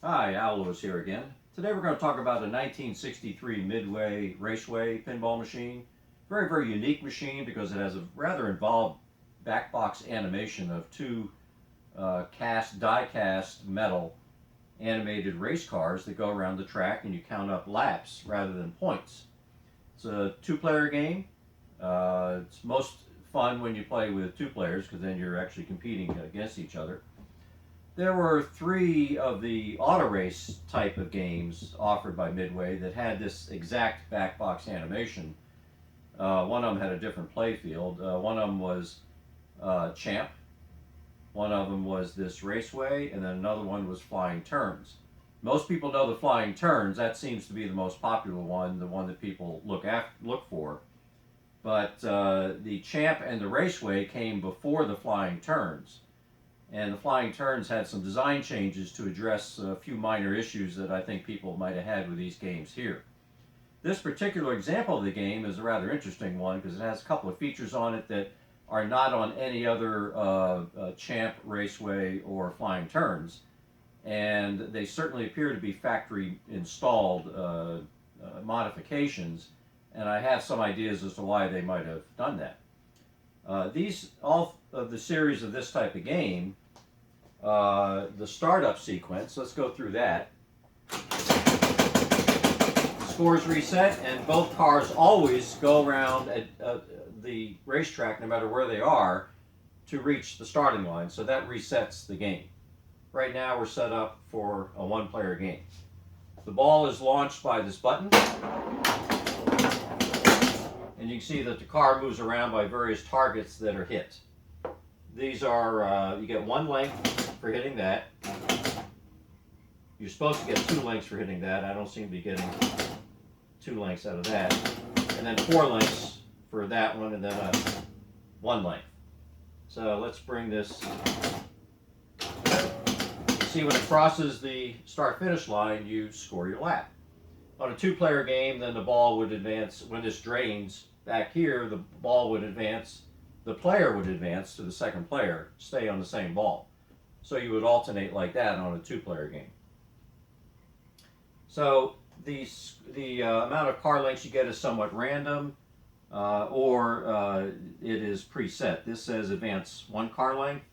Hi, Al Lewis here again. Today we're going to talk about a 1963 Midway Raceway pinball machine. Very unique machine because it has a rather involved backbox animation of two die-cast metal animated race cars that go around the track and you count up laps rather than points. It's a two-player game. It's most fun when you play with two players because then you're actually competing against each other. There were three of the auto race type of games offered by Midway that had this exact backbox animation. One of them had a different play field. One of them was Champ. One of them was this Raceway, and then another one was Flying Turns. Most people know the Flying Turns. That seems to be the most popular one, the one that people look for. But the Champ and the Raceway came before the Flying Turns. And the Flying Turns had some design changes to address a few minor issues that I think people might have had with these games here. This particular example of the game is a rather interesting one because it has a couple of features on it that are not on any other Champ, Raceway, or Flying Turns. And they certainly appear to be factory installed modifications, and I have some ideas as to why they might have done that. All of the series of this type of game, the startup sequence, let's go through that. Scores reset, and both cars always go around the racetrack, no matter where they are, to reach the starting line. So that resets the game. Right now we're set up for a one-player game. The ball is launched by this button, and you can see that the car moves around by various targets that are hit. These are, you get 1 length for hitting that. You're supposed to get 2 lengths for hitting that. I don't seem to be getting 2 lengths out of that. And then 4 lengths for that one, and then 1 length. So let's bring this. See, when it crosses the start-finish line, you score your lap. On a two-player game, then the ball would advance. When this drains back here, the ball would advance. The player would advance to the second player, stay on the same ball. So you would alternate like that on a two-player game. So the amount of car lengths you get is somewhat random, or it is preset. This says advance 1 car length.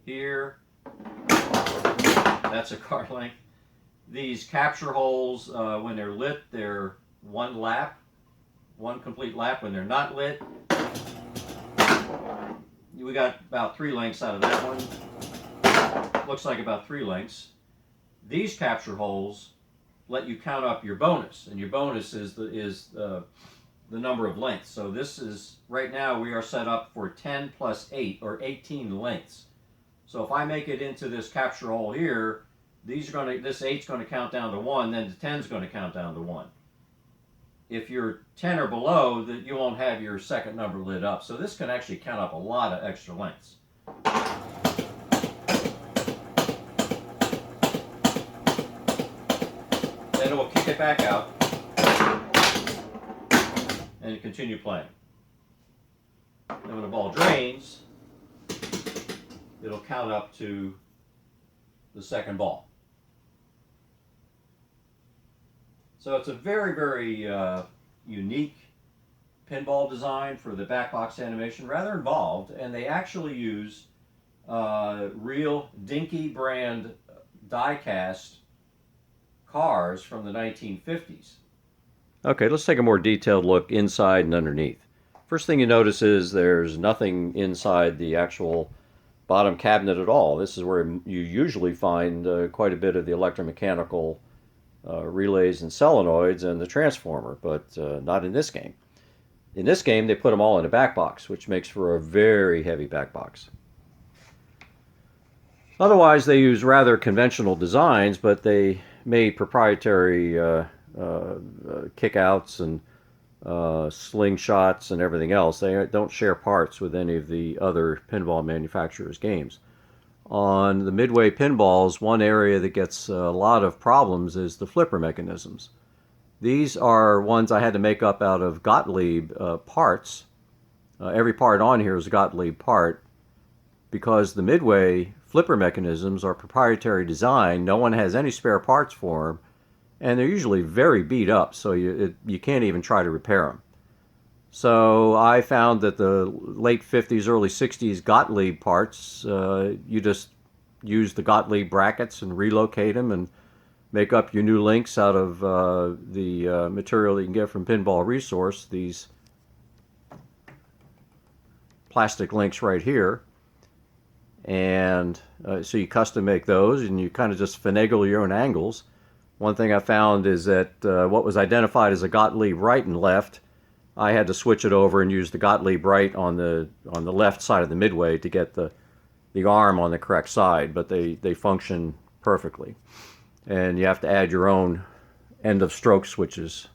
Here, that's a car length. These capture holes, when they're lit, they're 1 lap, 1 complete lap. When they're not lit, we got about 3 lengths out of that one. Looks like about 3 lengths. These capture holes let you count up your bonus, and your bonus is the number of lengths. So this is, right now we are set up for 10 plus 8, or 18 lengths. So if I make it into this capture hole here, this 8's going to count down to 1, then the 10's going to count down to 1. If you're 10 or below, you won't have your second number lit up. So this can actually count up a lot of extra lengths. Then it will kick it back out and you continue playing. And when the ball drains, it'll count up to the second ball. So it's a very unique pinball design for the backbox animation, rather involved, and they actually use real Dinky brand die-cast cars from the 1950s. Okay, let's take a more detailed look inside and underneath. First thing you notice is there's nothing inside the actual bottom cabinet at all. This is where you usually find quite a bit of the electromechanical relays and solenoids and the transformer, but not in this game. In this game, they put them all in a back box, which makes for a very heavy back box. Otherwise, they use rather conventional designs, but they made proprietary kickouts and slingshots and everything else. They don't share parts with any of the other pinball manufacturers' games. On the Midway pinballs, one area that gets a lot of problems is the flipper mechanisms. These are ones I had to make up out of Gottlieb parts. Every part on here is a Gottlieb part because the Midway flipper mechanisms are proprietary design. No one has any spare parts for them, and they're usually very beat up, so you can't even try to repair them. So I found that the late 50s, early 60s Gottlieb parts, you just use the Gottlieb brackets and relocate them and make up your new links out of the material that you can get from Pinball Resource, these plastic links right here. And so you custom make those, and you kind of just finagle your own angles. One thing I found is that what was identified as a Gottlieb right and left, I had to switch it over and use the Gottlieb right on the left side of the Midway to get the arm on the correct side, but they function perfectly. And you have to add your own end of stroke switches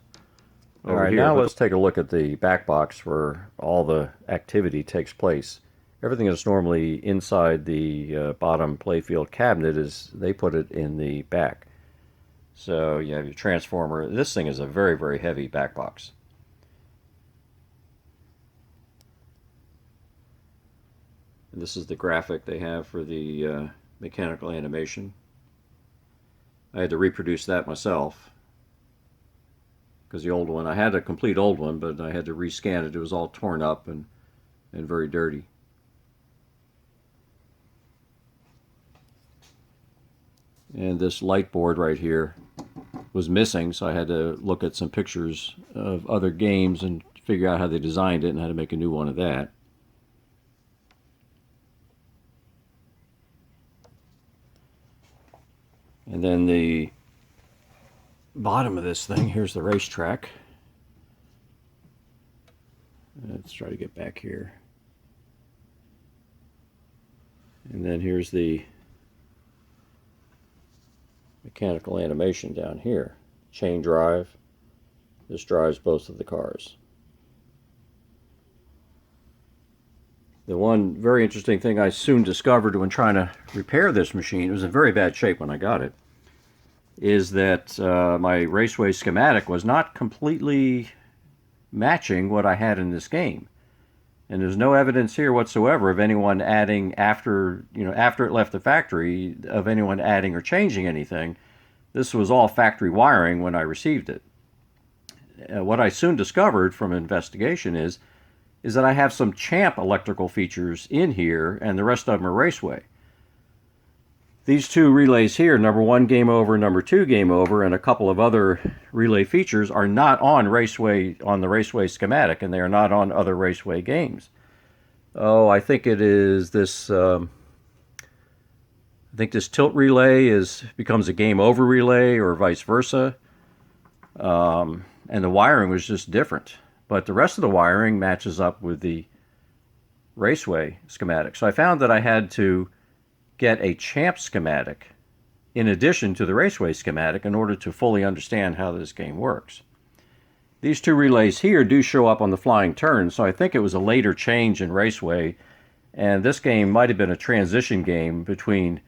over here. All right, now let's take a look at the back box where all the activity takes place. Everything that's normally inside the bottom playfield cabinet they put it in the back. So you have your transformer. This thing is a very, very heavy back box. And this is the graphic they have for the mechanical animation. I had to reproduce that myself because the old one, I had a complete old one, but I had to rescan it. It was all torn up and very dirty. And this light board right here was missing, so I had to look at some pictures of other games and figure out how they designed it and how to make a new one of that. And then the bottom of this thing, here's the racetrack. Let's try to get back here. And then here's the mechanical animation down here. Chain drive. This drives both of the cars. The one very interesting thing I soon discovered when trying to repair this machine, it was in very bad shape when I got it, is that my RaceWay schematic was not completely matching what I had in this game. And there's no evidence here whatsoever of anyone adding after it left the factory, of anyone adding or changing anything. This was all factory wiring when I received it. What I soon discovered from investigation is that I have some Champ electrical features in here, and the rest of them are Raceway. These two relays here, number 1 game over, number 2 game over, and a couple of other relay features are not on Raceway, on the Raceway schematic, and they are not on other Raceway games. Oh, I think it is this. I think this tilt relay becomes a game over relay, or vice versa. And the wiring was just different, but the rest of the wiring matches up with the Raceway schematic. So I found that I had to get a Champ schematic in addition to the Raceway schematic in order to fully understand how this game works. These two relays here do show up on the flying turn, so I think it was a later change in Raceway, and this game might have been a transition game between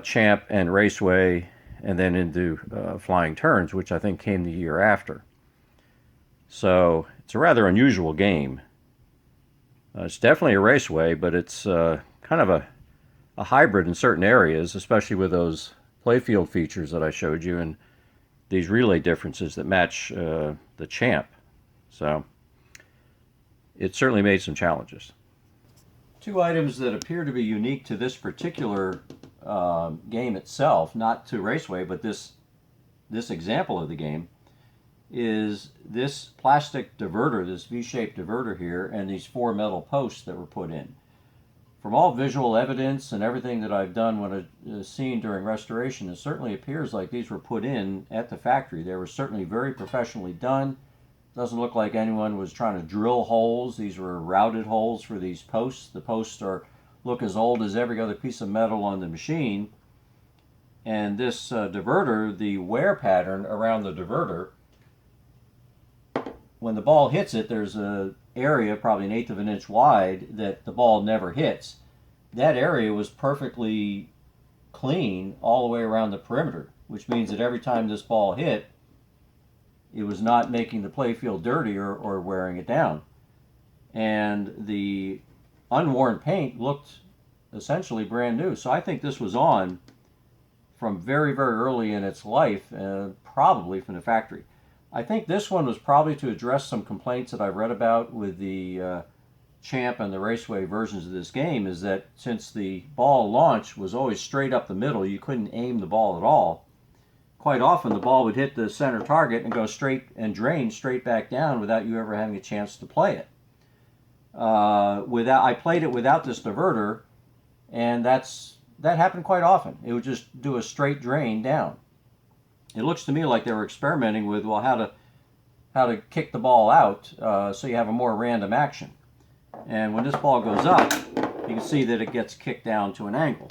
Champ and Raceway and then into flying turns, which I think came the year after. So it's a rather unusual game. It's definitely a Raceway, but it's kind of a hybrid in certain areas, especially with those playfield features that I showed you and these relay differences that match the Champ. So it certainly made some challenges. Two items that appear to be unique to this particular game itself, not to Raceway, but this example of the game, is this plastic diverter, this V-shaped diverter here, and these 4 metal posts that were put in. From all visual evidence and everything that I've done when I've seen during restoration, it certainly appears like these were put in at the factory. They were certainly very professionally done. Doesn't look like anyone was trying to drill holes. These were routed holes for these posts. The posts look as old as every other piece of metal on the machine. And this diverter, the wear pattern around the diverter, when the ball hits it, there's an area probably 1/8 of an inch wide that the ball never hits. That area was perfectly clean all the way around the perimeter, which means that every time this ball hit, it was not making the playfield dirty or wearing it down. And the unworn paint looked essentially brand new. So I think this was on from very, very early in its life, probably from the factory. I think this one was probably to address some complaints that I've read about with the Champ and the Raceway versions of this game, is that since the ball launch was always straight up the middle, you couldn't aim the ball at all. Quite often the ball would hit the center target and go straight and drain straight back down without you ever having a chance to play it. I played it without this diverter, and that happened quite often. It would just do a straight drain down. It looks to me like they were experimenting with, well, how to kick the ball out so you have a more random action. And when this ball goes up, you can see that it gets kicked down to an angle.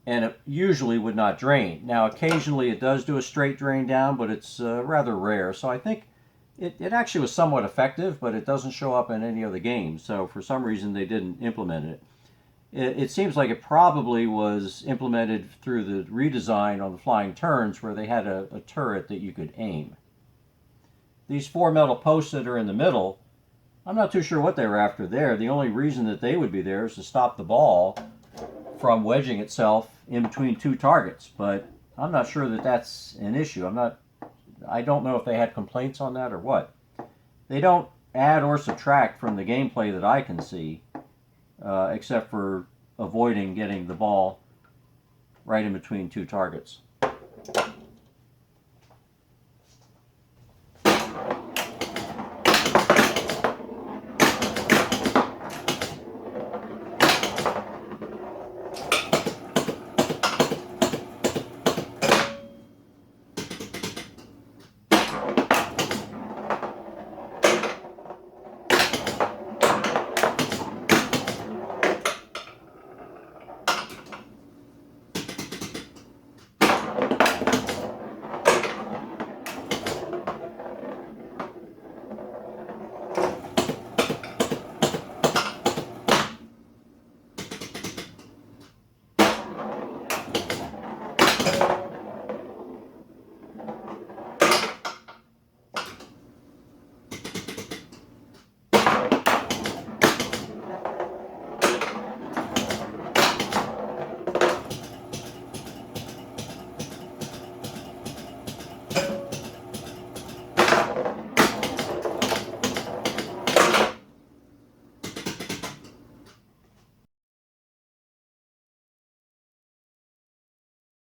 And it usually would not drain. Now, occasionally it does do a straight drain down, but it's rather rare. So I think it actually was somewhat effective, but it doesn't show up in any of the games. So for some reason they didn't implement it. It seems like it probably was implemented through the redesign on the flying turns, where they had a turret that you could aim. These 4 metal posts that are in the middle, I'm not too sure what they were after there. The only reason that they would be there is to stop the ball from wedging itself in between 2 targets, but I'm not sure that that's an issue. I don't know if they had complaints on that or what. They don't add or subtract from the gameplay that I can see, except for avoiding getting the ball right in between 2 targets.